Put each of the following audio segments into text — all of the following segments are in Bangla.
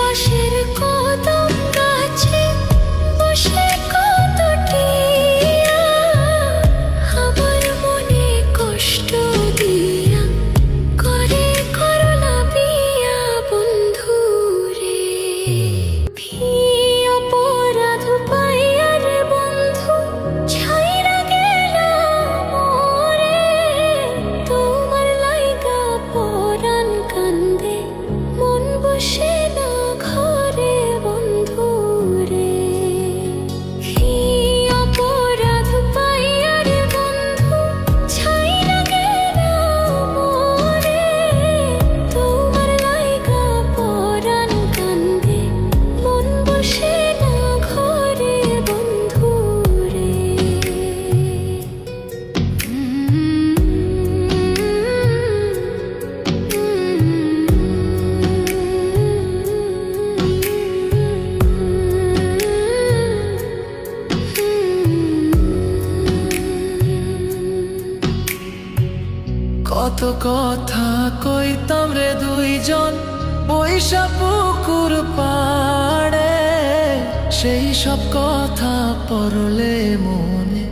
পাশের কদম গাছে বসে কত টিয়া আমার মনে কষ্ট দিয়া করে করলা বিয়া বন্ধু রে। ভি অপরাধ পাইয়া রে বন্ধু ছাইরা গেলাম মোরে। তোমার লাইগা পরাণ কান্দে মন বসে না ঘরে বন্ধু রে। ভি অপরাধ পাইয়া রে বন্ধু ছাইরা গেলাম মোরে। তোমার লাইগা পরাণ কান্দে মন বসে না ঘরে বন্ধু রে। কত কথা কইতাম রে দুইজন বৈশা পুকুর পাড়ে। সেই সব কথা পড়লে মনে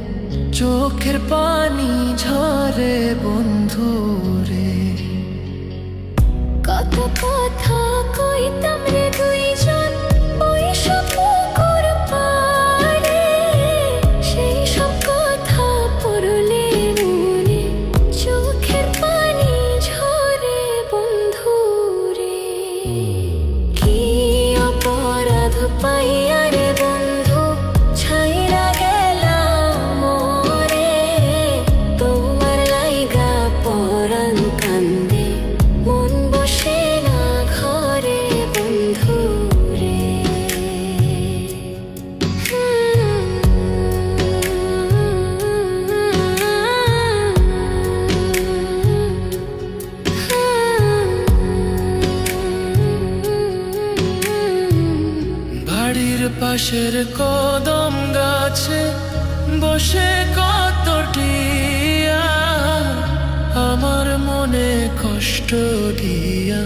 চোখের পানি ঝরে বন্ধু রে। কত কথা কইতাম রে দুইজন বৈশা পুকুর পাড়ে। সেই সব কথা পড়লে মনে চোখের পানি ঝরে বন্ধু রে। কি অপরাধ পাইয়া রে বন্ধু ছাইরা গেলাম মোরে। তোমার লাইগা পরাণ কান্দে মন বসে না ঘরে বন্ধু রে। বাড়ির পাশের কদম গাছে বসে কত টিয়া আমার মনে কষ্ট দিয়া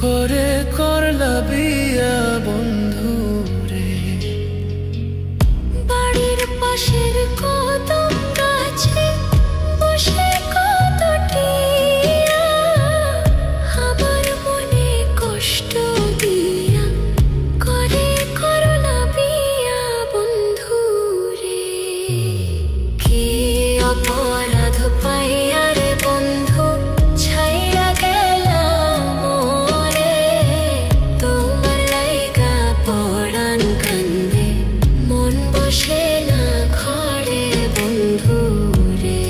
করে করলা বিয়া বন্ধু রে। বাড়ির পাশের কদম গাছে বসে কত টিয়া আমার মনে কষ্ট দিয়া করে করলা বিয়া বন্ধু রে। কি অপরাধ পাইয়া রে বন্ধু ছাইরা গেলাম মোরে। তোমার লাইগা পরাণ কান্দে মন বসে না ঘরে বন্ধু রে।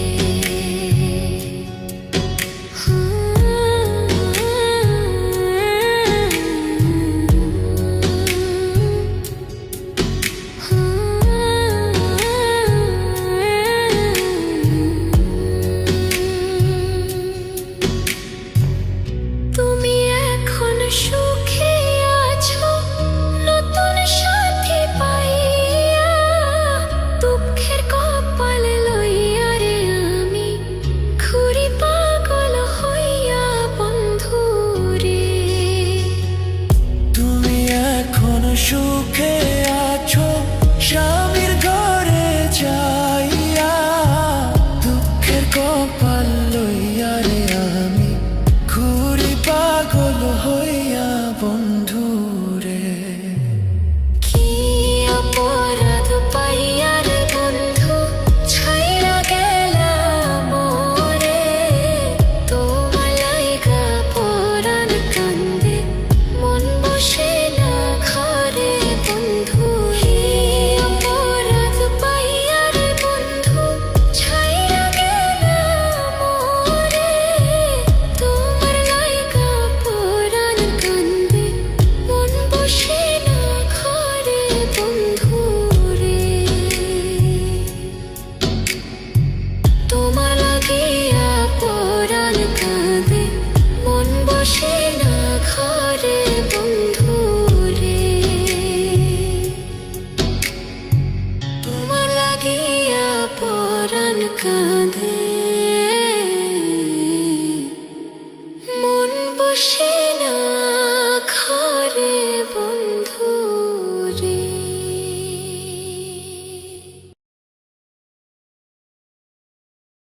তুমি এখন সুখে আছো নতুন সাথী পাইয়া। দুঃখের কপাল লইয়া রে আমি ঘুরি পাগল হইয়া বন্ধু রে। তুমি এখন সুখে আছো স্বামীর ঘরে যাইয়া। দুঃখের কপাল লইয়া রে আমি ঘুরি পাগল হইয়া বন্ধু।